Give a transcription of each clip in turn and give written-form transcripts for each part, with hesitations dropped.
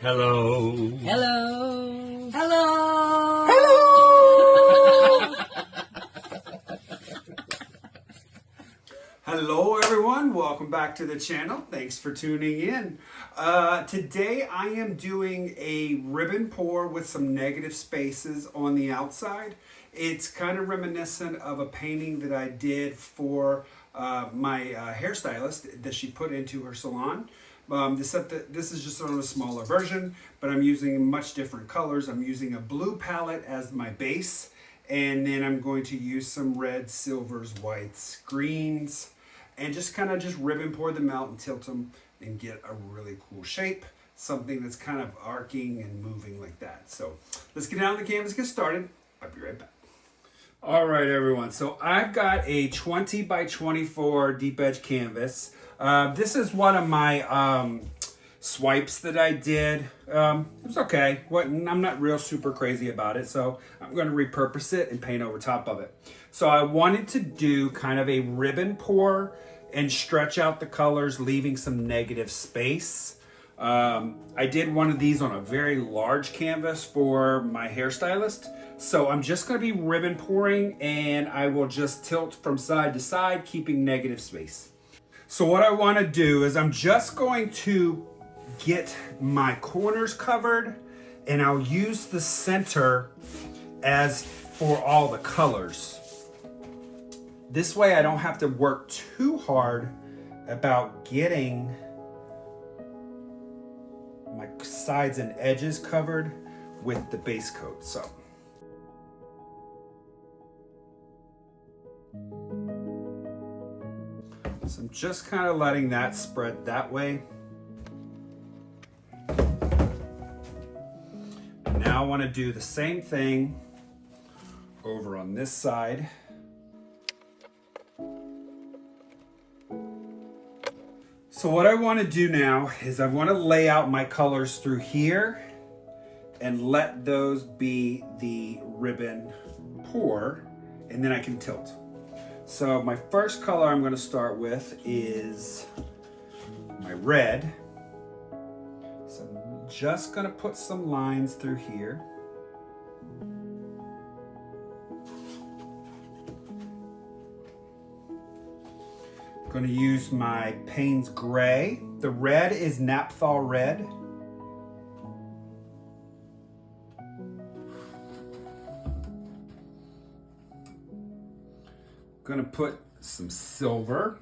Hello. Hello. Hello. Hello. Hello everyone, welcome back to the channel. Thanks for tuning in. Today I am doing a ribbon pour with some negative spaces on the outside. It's kind of reminiscent of a painting that I did for my hairstylist that she put into her salon. This is just sort of a smaller version, but I'm using much different colors. I'm using a blue palette as my base, and then I'm going to use some reds, silvers, whites, greens, and just ribbon pour them out and tilt them and get a really cool shape. Something that's kind of arcing and moving like that. So let's get down on the canvas, get started. I'll be right back. All right, everyone. So I've got a 20 by 24 deep edge canvas. This is one of my swipes that I did. It was okay. I'm not real super crazy about it, so I'm going to repurpose it and paint over top of it. So I wanted to do kind of a ribbon pour and stretch out the colors, leaving some negative space. I did one of these on a very large canvas for my hairstylist. So I'm just going to be ribbon pouring, and I will just tilt from side to side, keeping negative space. So what I want to do is I'm just going to get my corners covered, and I'll use the center as for all the colors. This way I don't have to work too hard about getting my sides and edges covered with the base coat. So I'm just kind of letting that spread that way. Now I want to do the same thing over on this side. So what I want to do now is I want to lay out my colors through here and let those be the ribbon pour, and then I can tilt. So my first color I'm going to start with is my red. So I'm just going to put some lines through here. I'm going to use my Payne's gray. The red is Napthol red. Going to put some silver.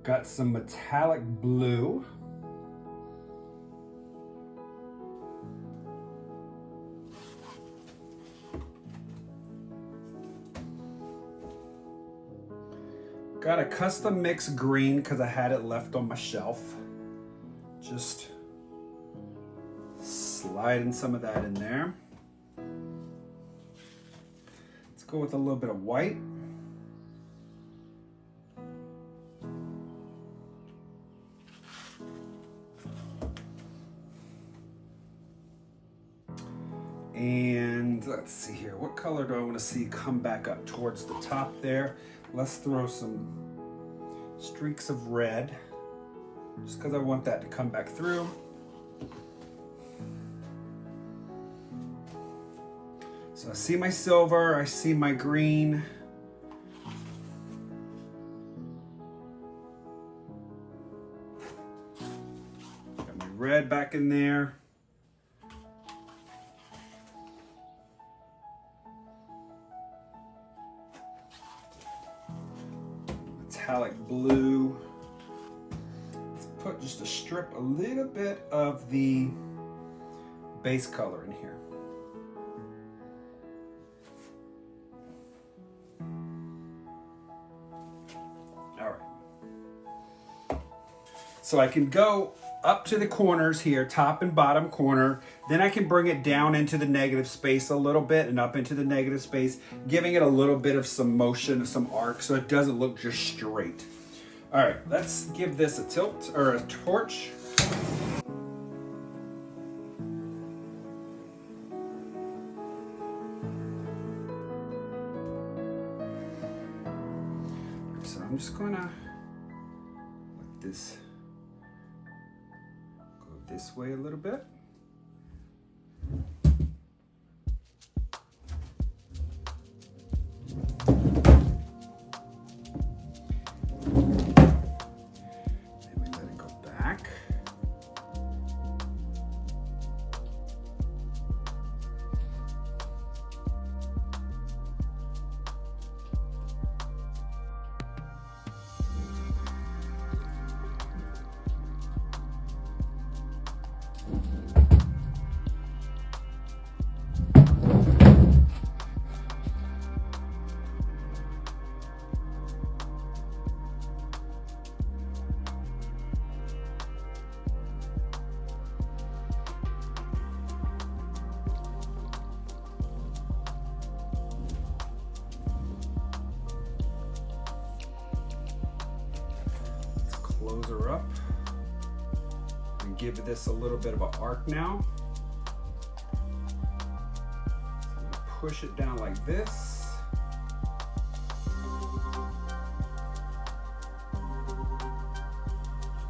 Got some metallic blue. Got a custom mix green because I had it left on my shelf. Just sliding some of that in there. Let's go with a little bit of white. And let's see here, what color do I want to see come back up towards the top there? Let's throw some streaks of red, just because I want that to come back through. So I see my silver, I see my green. Got my red back in there. Metallic blue. Put just a strip, a little bit of the base color in here. All right. So I can go up to the corners here, top and bottom corner. Then I can bring it down into the negative space a little bit and up into the negative space, giving it a little bit of some motion, some arc, so it doesn't look just straight. All right, let's give this a tilt or a torch. I'm just gonna let this go this way a little bit. Close her up and give this a little bit of an arc now. So I'm going to push it down like this.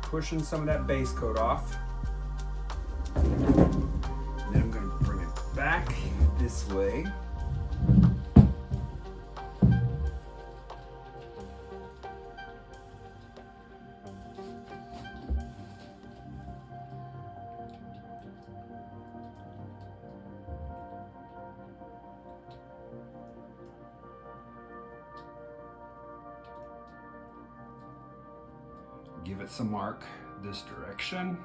Pushing some of that base coat off. And then I'm going to bring it back this way. Give it some arc this direction.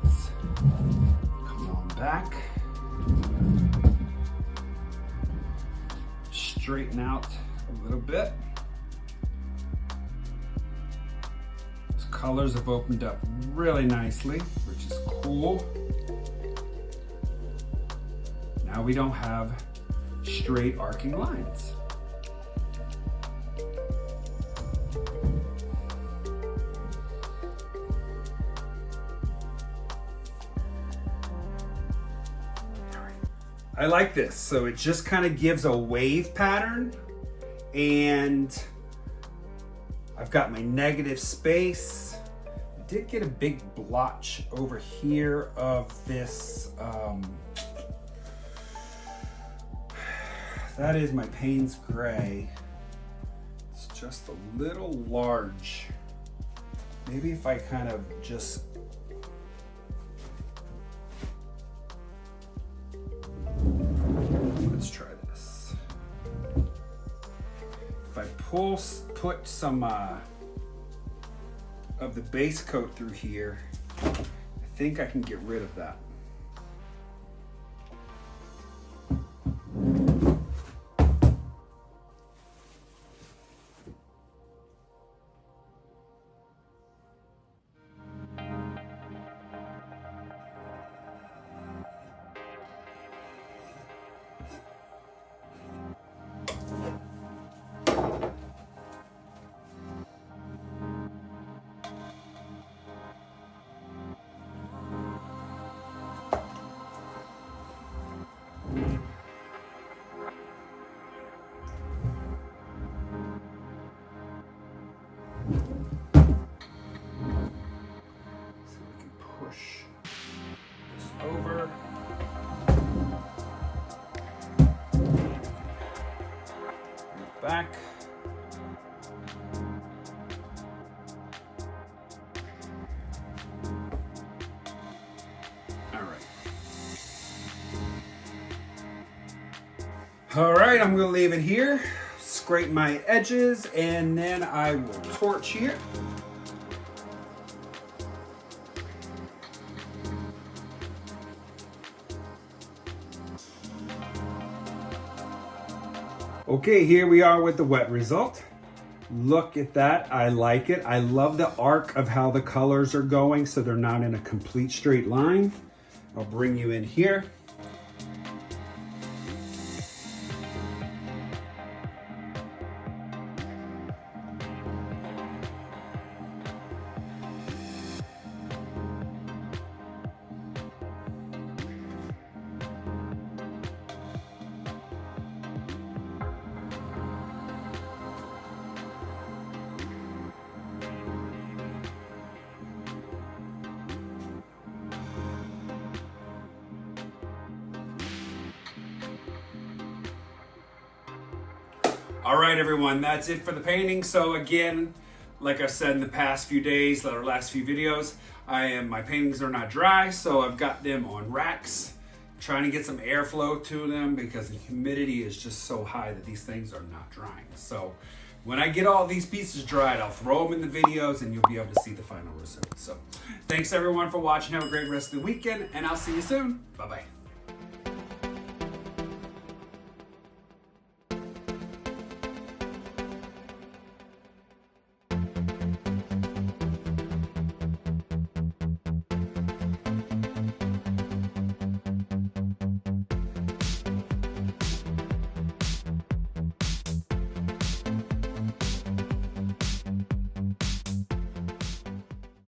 Let's come on back. Straighten out a little bit. Colors have opened up really nicely, which is cool. Now we don't have straight arcing lines. I like this. So it just kind of gives a wave pattern, and I've got my negative space. Did get a big blotch over here of this. That is my Payne's gray. It's just a little large. Maybe if I kind of just let's try this. If I put some of the base coat through here, I think I can get rid of that. Over. Back. All right, I'm gonna leave it here, scrape my edges, and then I will torch here. Okay, here we are with the wet result. Look at that, I like it. I love the arc of how the colors are going so they're not in a complete straight line. I'll bring you in here. All right, everyone, that's it for the painting. So again, like I've said in the past few days, or last few videos, my paintings are not dry, so I've got them on racks, trying to get some airflow to them because the humidity is just so high that these things are not drying. So when I get all these pieces dried, I'll throw them in the videos and you'll be able to see the final result. So thanks everyone for watching. Have a great rest of the weekend, and I'll see you soon. Bye-bye.